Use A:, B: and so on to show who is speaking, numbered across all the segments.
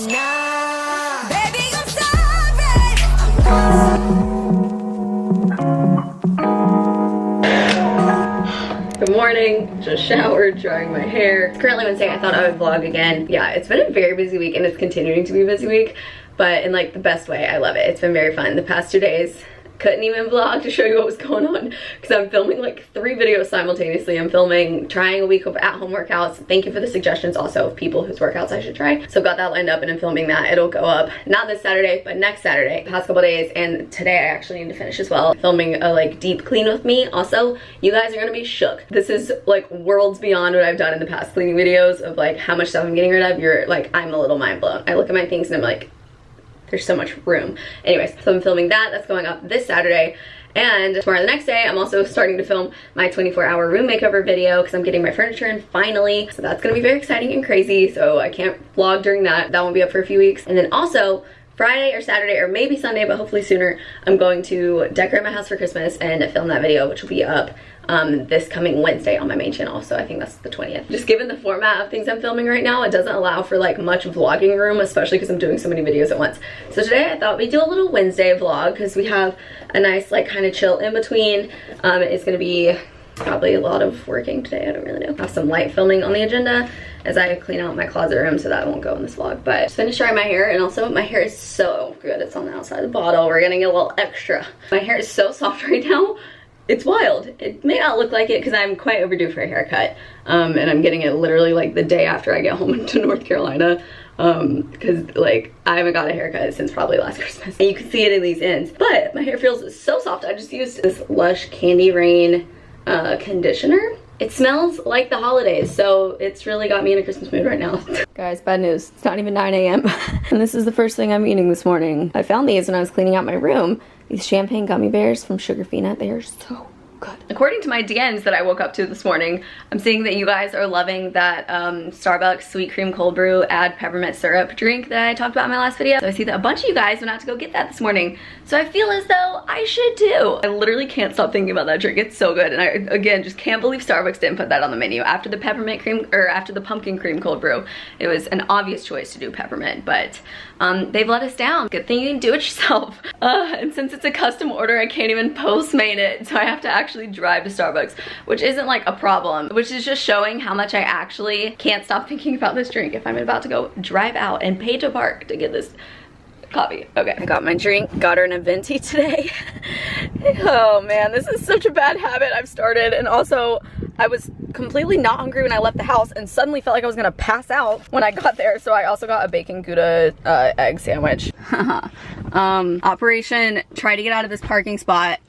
A: nah. Baby, I'm sorry.
B: Good morning, just showered, drying my hair. It's currently Wednesday. I thought I would vlog again. Yeah, it's been a very busy week and it's continuing to be a busy week, but in like the best way. I love it. It's been very fun. The past 2 days, couldn't even vlog to show you what was going on because I'm filming like 3 videos simultaneously. I'm trying a week of at-home workouts. Thank you for the suggestions also of people whose workouts I should try. So I've got that lined up and I'm filming that. It'll go up not this Saturday, but next Saturday, the past couple days, and today I actually need to finish as well. Filming a like deep clean with me. Also, you guys are gonna be shook. This is like worlds beyond what I've done in the past cleaning videos of like how much stuff I'm getting rid of. You're like, I'm a little mind blown. I look at my things and I'm like, there's so much room. Anyways, so I'm filming that. That's going up this Saturday. And tomorrow, the next day, I'm also starting to film my 24-hour room makeover video because I'm getting my furniture in finally. So that's gonna be very exciting and crazy. So I can't vlog during that. That won't be up for a few weeks. And then also, Friday or Saturday or maybe Sunday, but hopefully sooner, I'm going to decorate my house for Christmas and film that video, which will be up this coming Wednesday on my main channel. So I think that's the 20th. Just given the format of things I'm filming right now, it doesn't allow for like much vlogging room, especially because I'm doing so many videos at once. So today I thought we'd do a little Wednesday vlog because we have a nice like kind of chill in between. It's gonna be probably a lot of working today. I don't really know. I have some light filming on the agenda as I clean out my closet room, so that won't go in this vlog. But just finished drying my hair, and also my hair is so good. It's on the outside of the bottle. We're gonna get a little extra. My hair is so soft right now. It's wild. It may not look like it because I'm quite overdue for a haircut. And I'm getting it literally like the day after I get home to North Carolina. Because like I haven't got a haircut since probably last Christmas. And you can see it in these ends. But my hair feels so soft. I just used this Lush Candy Rain conditioner. It smells like the holidays, so it's really got me in a Christmas mood right now. Guys, bad news. It's not even 9 a.m. and this is the first thing I'm eating this morning. I found these when I was cleaning out my room. These champagne gummy bears from Sugarfina. They are so good. According to my DMs that I woke up to this morning, I'm seeing that you guys are loving that Starbucks sweet cream cold brew add peppermint syrup drink that I talked about in my last video. So I see that a bunch of you guys went out to go get that this morning. So I feel as though I should too. I literally can't stop thinking about that drink. It's so good. And I, again, just can't believe Starbucks didn't put that on the menu. After the peppermint cream, or after the pumpkin cream cold brew, it was an obvious choice to do peppermint, but they've let us down. Good thing you can do it yourself. And since it's a custom order, I can't even Postmate it. So I have to actually drive to Starbucks, which isn't like a problem, which is just showing how much I actually can't stop thinking about this drink if I'm about to go drive out and pay to park to get this coffee. Okay, I got my drink, got her in a venti today. Oh man, this is such a bad habit I've started. And also, I was completely not hungry when I left the house and suddenly felt like I was gonna pass out when I got there. So I also got a bacon Gouda egg sandwich. Operation, try to get out of this parking spot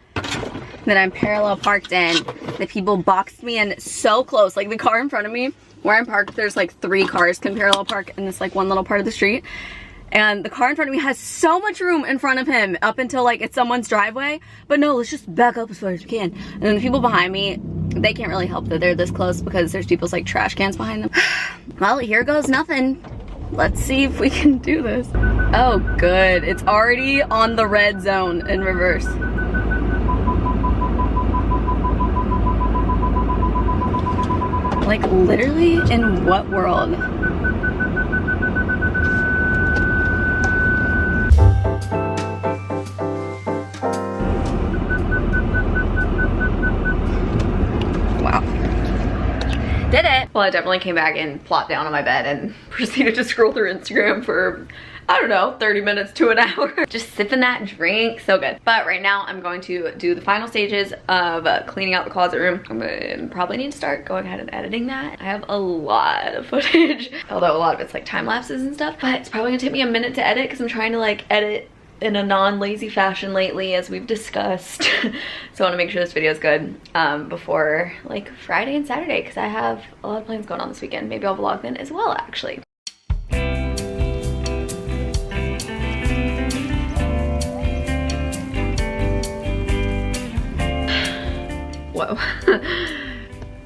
B: that I'm parallel parked in. The people boxed me in so close. Like the car in front of me, where I'm parked, there's like 3 cars can parallel park in this like one little part of the street. And the car in front of me has so much room in front of him up until like it's someone's driveway. But no, let's just back up as far as we can. And then the people behind me, they can't really help that they're this close because there's people's like trash cans behind them. Well, here goes nothing. Let's see if we can do this. Oh, good. It's already on the red zone in reverse. Like literally in what world? Wow. Did it. Well, I definitely came back and plopped down on my bed and proceeded to scroll through Instagram for, I don't know, 30 minutes to an hour. Just sipping that drink, so good. But right now I'm going to do the final stages of cleaning out the closet room. I'm gonna probably need to start going ahead and editing that. I have a lot of footage, although a lot of it's like time lapses and stuff, but it's probably gonna take me a minute to edit because I'm trying to like edit in a non-lazy fashion lately, as we've discussed. So I want to make sure this video is good before like Friday and Saturday, because I have a lot of plans going on this weekend. Maybe I'll vlog then as well, actually. Whoa.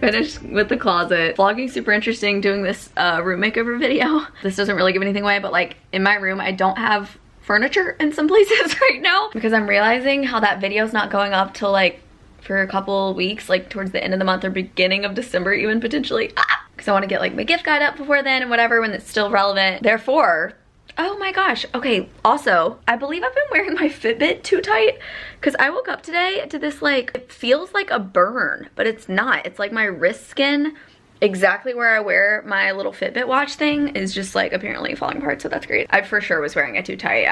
B: Finished with the closet. Vlogging super interesting, doing this room makeover video. This doesn't really give anything away, but like in my room I don't have furniture in some places right now because I'm realizing how that video's not going up till like for a couple weeks, like towards the end of the month or beginning of December even potentially, because I want to get like my gift guide up before then and whatever when it's still relevant. Therefore, Oh my gosh. Okay, also, I believe I've been wearing my Fitbit too tight because I woke up today to this like, it feels like a burn, but it's not. It's like my wrist skin, exactly where I wear my little Fitbit watch thing, is just like apparently falling apart, so that's great. I for sure was wearing it too tight.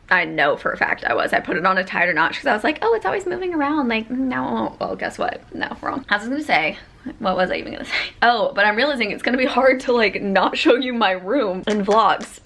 B: I know for a fact I was. I put it on a tighter notch because I was like, oh, it's always moving around. Like, no, it won't. Well, guess what? No, wrong. I was gonna say, what was I even gonna say? Oh, but I'm realizing it's gonna be hard to like not show you my room in vlogs.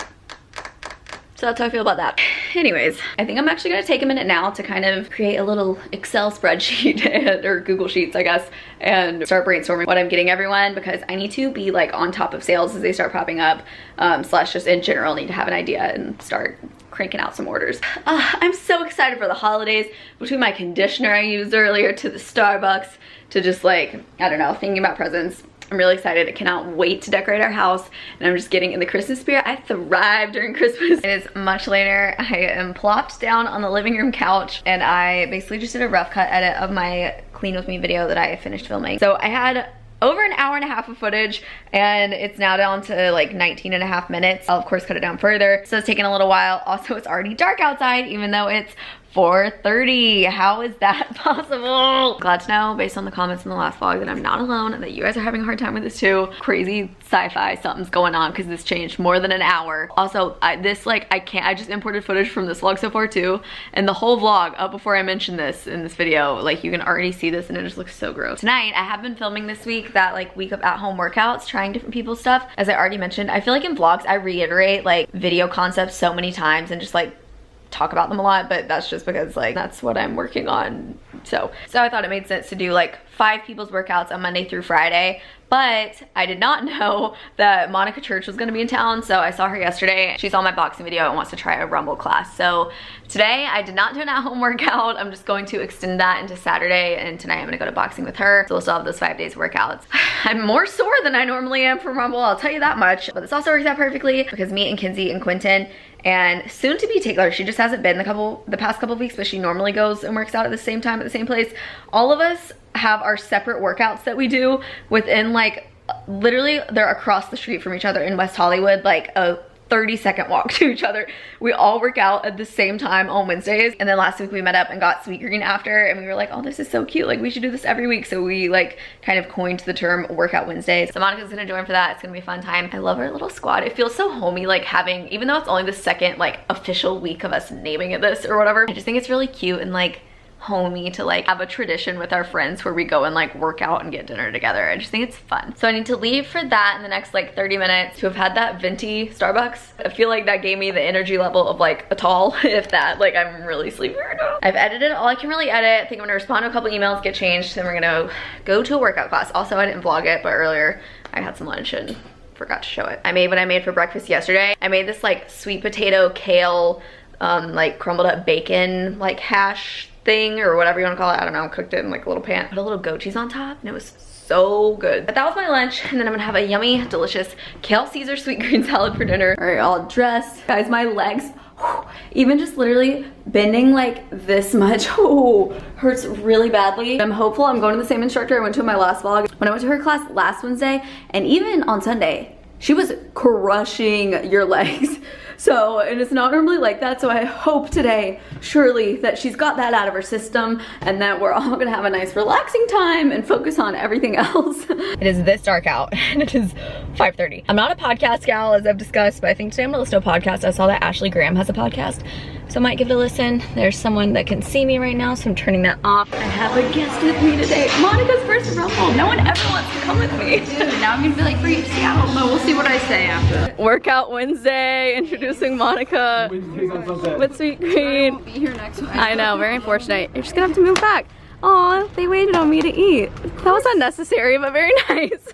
B: So that's how I feel about that. Anyways, I think I'm actually gonna take a minute now to kind of create a little Excel spreadsheet or Google Sheets, I guess, and start brainstorming what I'm getting everyone, because I need to be like on top of sales as they start popping up, slash just in general need to have an idea and start cranking out some orders. I'm so excited for the holidays, between my conditioner I used earlier to the Starbucks to just like, I don't know, thinking about presents. I'm really excited. I cannot wait to decorate our house, and I'm just getting in the Christmas spirit. I thrive during Christmas. It is much later. I am plopped down on the living room couch, and I basically just did a rough cut edit of my clean with me video that I finished filming. So I had over an hour and a half of footage, and it's now down to like 19 and a half minutes. I'll of course cut it down further. So it's taken a little while. Also, it's already dark outside, even though it's 4:30. How is that possible? Glad to know, based on the comments in the last vlog, that I'm not alone and that you guys are having a hard time with this too. Crazy sci-fi, something's going on because this changed more than an hour. Also, I just imported footage from this vlog so far too, and the whole vlog up before I mentioned this in this video, like you can already see this and it just looks so gross. Tonight, I have been filming this week that like week of at-home workouts, trying different people's stuff. As I already mentioned, I feel like in vlogs I reiterate like video concepts so many times and just like talk about them a lot, but that's just because like that's what I'm working on. So I thought it made sense to do like 5 people's workouts on Monday through Friday. But I did not know that Monica Church was gonna be in town, so I saw her yesterday. She saw my boxing video and wants to try a Rumble class. So today I did not do an at-home workout. I'm just going to extend that into Saturday, and tonight I'm gonna go to boxing with her. So we'll still have those 5 days workouts. I'm more sore than I normally am from Rumble, I'll tell you that much. But this also works out perfectly because me and Kinsey and Quentin and soon to be Taylor, she just hasn't been the past couple of weeks, but she normally goes and works out at the same time at the same place. All of us have our separate workouts that we do within like, literally they're across the street from each other in West Hollywood, like a 30-second walk to each other. We all work out at the same time on Wednesdays. And then last week we met up and got Sweetgreen after, and we were like, oh, this is so cute. Like we should do this every week. So we like kind of coined the term workout Wednesdays. So Monica's gonna join for that. It's gonna be a fun time. I love our little squad. It feels so homey, like having, even though it's only the second like official week of us naming it this or whatever, I just think it's really cute and like homey to like have a tradition with our friends where we go and like work out and get dinner together. I just think it's fun. So I need to leave for that in the next like 30 minutes to have had that venti Starbucks. I feel like that gave me the energy level of like a tall, if that, like I'm really sleepy right now. I've edited all I can really edit. I think I'm gonna respond to a couple emails, get changed, then we're gonna go to a workout class. Also, I didn't vlog it, but earlier I had some lunch and forgot to show it. I made what I made for breakfast yesterday. I made this like sweet potato, kale, like crumbled up bacon, like hash thing or whatever you want to call it. I don't know. Cooked it in like a little pan. Put a little goat cheese on top and it was so good. But that was my lunch, and then I'm gonna have a yummy, delicious kale Caesar sweet green salad for dinner. All right, all dressed. Guys, my legs, even just literally bending like this much, hurts really badly. I'm hopeful. I'm going to the same instructor I went to in my last vlog. When I went to her class last Wednesday, and even on Sunday, she was crushing your legs. So, and it's not normally like that, so I hope today, surely, that she's got that out of her system and that we're all gonna have a nice relaxing time and focus on everything else. It is this dark out and it is 5:30. I'm not a podcast gal, as I've discussed, but I think today I'm gonna listen to a podcast. I saw that Ashley Graham has a podcast, so I might give it a listen. There's someone that can see me right now, so I'm turning that off. I have a guest with me today, Monica's first Rumble. No one ever wants to come with me.
C: Dude, now I'm gonna be like, free Seattle. No, we'll see what I say after.
B: Workout Wednesday, introducing Monica with Sweet Green.
C: I won't be here next week.
B: I know, very unfortunate. You're just gonna have to move back. Aw, they waited on me to eat. That was unnecessary, but very nice.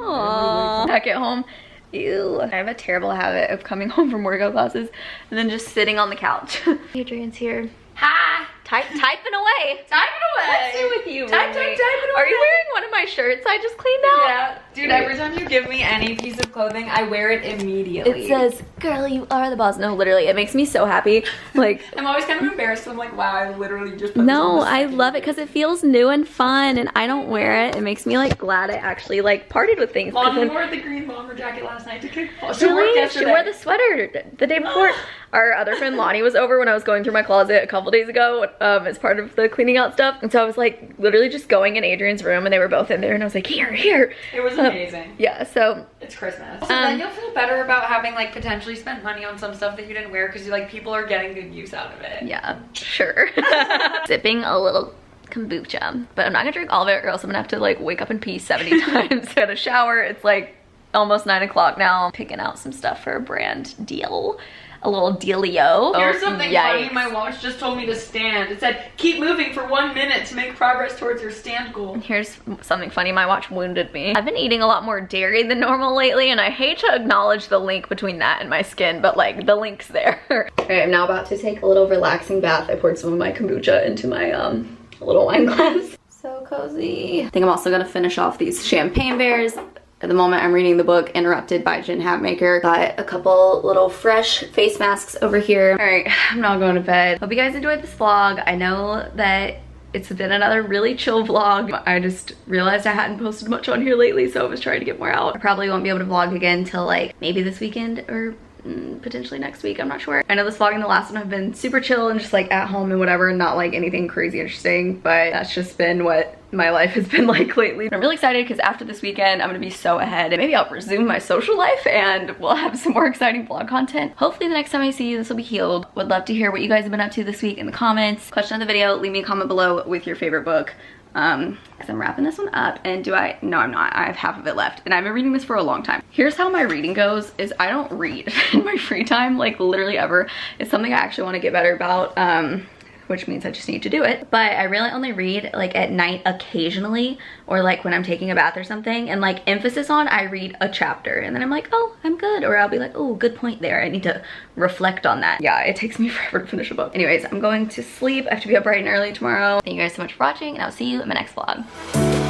B: Aw. Back at home. Ew. I have a terrible habit of coming home from workout classes and then just sitting on the couch. Adrian's here. Hi. typing away.
C: Typing away.
B: What's new with you?
C: Type
B: Rumi?
C: away.
B: Are you wearing one of my shirts I just cleaned out?
C: Yeah. Dude, every time you give me any piece of clothing, I wear it immediately.
B: It says, girl, you are the boss. No, literally, it makes me so happy. Like,
C: I'm always kind of embarrassed. I'm like, wow, I literally just put
B: no,
C: this on
B: I love it because it feels new and fun, and I don't wear it. It makes me like glad I actually like partied with things.
C: Mom wore the green bomber jacket last night to kick.
B: Really? She wore the sweater the day before. Our other friend Lonnie was over when I was going through my closet a couple days ago as part of the cleaning out stuff. And so I was like literally just going in Adrian's room and they were both in there and I was like, here.
C: It was amazing.
B: Yeah, so.
C: It's Christmas. So then you'll feel better about having like potentially spent money on some stuff that you didn't wear because like people are getting good use out of it.
B: Yeah, sure. Sipping a little kombucha, but I'm not gonna drink all of it or else I'm gonna have to like wake up and pee 70 times. Get a shower. It's like almost 9 o'clock now. I'm picking out some stuff for a brand deal. A little dealio.
C: Here's something funny.
B: Yikes.
C: My watch just told me to stand. It said, keep moving for 1 minute to make progress towards your stand goal.
B: Here's something funny. My watch wounded me. I've been eating a lot more dairy than normal lately, and I hate to acknowledge the link between that and my skin, but like the link's there. All right, I'm now about to take a little relaxing bath. I poured some of my kombucha into my little wine glass. So cozy. I think I'm also gonna finish off these champagne bears. At the moment, I'm reading the book Interrupted by Gin Hatmaker. Got a couple little fresh face masks over here. All right, I'm now going to bed. Hope you guys enjoyed this vlog. I know that it's been another really chill vlog. I just realized I hadn't posted much on here lately, so I was trying to get more out. I probably won't be able to vlog again till like maybe this weekend or potentially next week, I'm not sure. I know this vlog and the last one have been super chill and just like at home and whatever, and not like anything crazy interesting, but that's just been what my life has been like lately. I'm really excited because after this weekend I'm gonna be so ahead and maybe I'll resume my social life and we'll have some more exciting vlog content. Hopefully the next time I see you this will be healed. Would love to hear what you guys have been up to this week in the comments. Question of the video, leave me a comment below with your favorite book. Because I'm wrapping this one up and no, I'm not. I have half of it left and I've been reading this for a long time. Here's how my reading goes is I don't read in my free time, like literally ever. It's something I actually want to get better about, which means I just need to do it. But I really only read like at night occasionally or like when I'm taking a bath or something, and like emphasis on I read a chapter and then I'm like, oh, I'm good, or I'll be like, oh, good point there. I need to reflect on that. Yeah, it takes me forever to finish a book. Anyways, I'm going to sleep. I have to be up bright and early tomorrow. Thank you guys so much for watching and I'll see you in my next vlog.